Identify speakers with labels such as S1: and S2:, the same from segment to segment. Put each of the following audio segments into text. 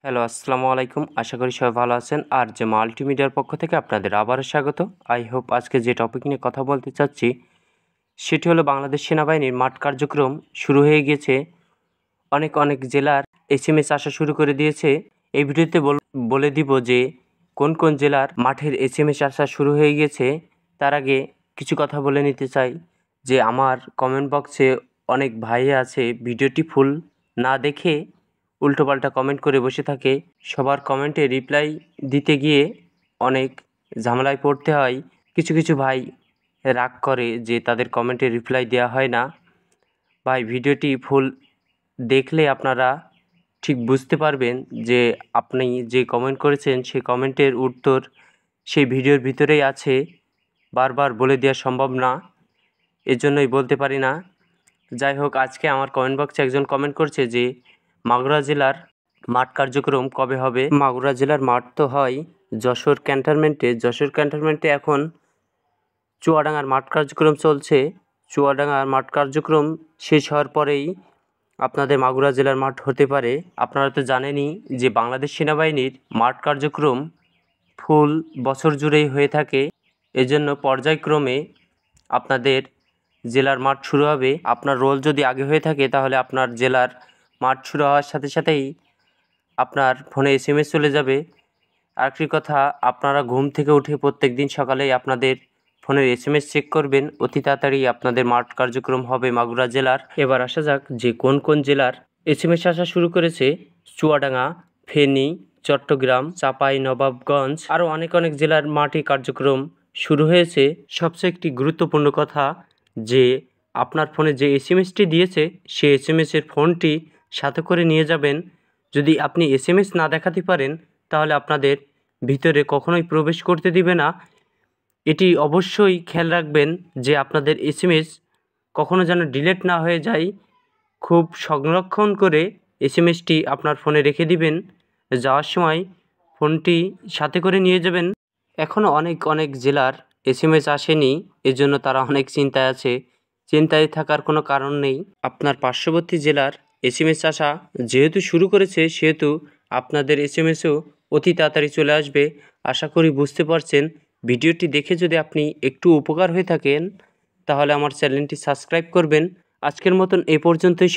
S1: Hello, আসসালামু আলাইকুম। আশা করি সবাই ভালো আছেন। আর যে মাল্টিমিডিয়ার পক্ষ থেকে আপনাদের আবারও স্বাগত। আই হোপ আজকে যে টপিক নিয়ে কথা বলতে চাচ্ছি সেটি হলো বাংলাদেশ সেনাবাহিনীর মাঠ কার্যক্রম শুরু হয়ে গিয়েছে। অনেক অনেক জেলার এসএমএস আসা শুরু করে দিয়েছে। এই ভিডিওতে বলে দিব যে কোন কোন জেলার মাঠের এসএমএস আসা শুরু হয়ে গিয়েছে। তার আগে কিছু কথা বলে নিতে চাই যে আমার কমেন্ট বক্সে অনেক ভাই আছে ভিডিওটি ফুল না দেখে উল্টোপাল্টা কমেন্ট করে বসে থাকে। সবার কমেন্টে রিপ্লাই দিতে গিয়ে অনেক ঝামেলায় পড়তে হয়। কিছু কিছু ভাই রাগ করে যে তাদের কমেন্টে রিপ্লাই দেওয়া হয় না। ভাই, ভিডিওটি ফুল দেখলে আপনারা ঠিক বুঝতে পারবেন যে আপনি যে কমেন্ট করেছেন সেই কমেন্টের উত্তর সেই ভিডিওর ভিতরেই আছে, বারবার বলে দেওয়া সম্ভব না, এজন্যই বলতে পারি না। যাই হোক, আজকে আমার কমেন্ট বক্সে একজন কমেন্ট করছে যে মাগুরা জেলার মাঠ কার্যক্রম কবে হবে। মাগুরা জেলার মাঠ তো হয় যশোর ক্যান্টনমেন্টে এখন চুয়াডাঙ্গার মাঠ কার্যক্রম চলছে। চুয়াডাঙ্গার মাঠ কার্যক্রম শেষ হওয়ার পরেই আপনাদের মাগুরা জেলার মাঠ হতে পারে। আপনারা তো জানেনই যে বাংলাদেশ সেনাবাহিনীর মাঠ কার্যক্রম ফুল বছর জুড়েই হয়ে থাকে। এজন্য পর্যায়ক্রমে আপনাদের জেলার মাঠ শুরু হবে। আপনার রোল যদি আগে হয়ে থাকে তাহলে আপনার জেলার মাঠ শুরু হওয়ার সাথে সাথেই আপনার ফোনে এসএমএস চলে যাবে। আরেকটি কথা, আপনারা ঘুম থেকে উঠে প্রত্যেক দিন সকালেই আপনাদের ফোনের এসএমএস চেক করবেন। অতি তাড়াতাড়ি আপনাদের মাঠ কার্যক্রম হবে মাগুরা জেলার। এবার আসা যাক যে কোন কোন জেলার এসএমএস আসা শুরু করেছে। চুয়াডাঙ্গা, ফেনী, চট্টগ্রাম, চাঁপাইনবাবগঞ্জ আরও অনেক অনেক জেলার মাঠে কার্যক্রম শুরু হয়েছে। সবচেয়ে একটি গুরুত্বপূর্ণ কথা যে আপনার ফোনে যে এসএমএসটি দিয়েছে সেই এসএমএসের ফোনটি সাথে করে নিয়ে যাবেন। যদি আপনি এসএমএস না দেখাতে পারেন তাহলে আপনাদের ভিতরে কখনোই প্রবেশ করতে দিবে না। এটি অবশ্যই খেয়াল রাখবেন যে আপনাদের এসএমএস কখনো যেন ডিলিট না হয়ে যায়। খুব সংরক্ষণ করে এসএমএসটি আপনার ফোনে রেখে দিবেন। যাওয়ার সময় ফোনটি সাথে করে নিয়ে যাবেন। এখনও অনেক অনেক জেলার এসএমএস আসেনি, এজন্য তারা অনেক চিন্তায় আছে। চিন্তায় থাকার কোনো কারণ নেই। আপনার পার্শ্ববর্তী জেলার এসএমএস আসা যেহেতু শুরু করেছে সেহেতু আপনাদের এসএমএসও অতি তাড়াতাড়ি চলে আসবে। আশা করি বুঝতে পারছেন। ভিডিওটি দেখে যদি আপনি একটু উপকার হয়ে থাকেন তাহলে আমার চ্যানেলটি সাবস্ক্রাইব করবেন। আজকের মতন এ পর্যন্তই।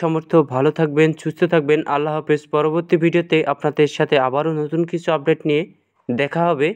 S1: ভালো থাকবেন, সুস্থ থাকবেন। আল্লাহ হাফেজ। পরবর্তী ভিডিওতে আপনাদের সাথে আবারও নতুন কিছু আপডেট নিয়ে দেখা হবে।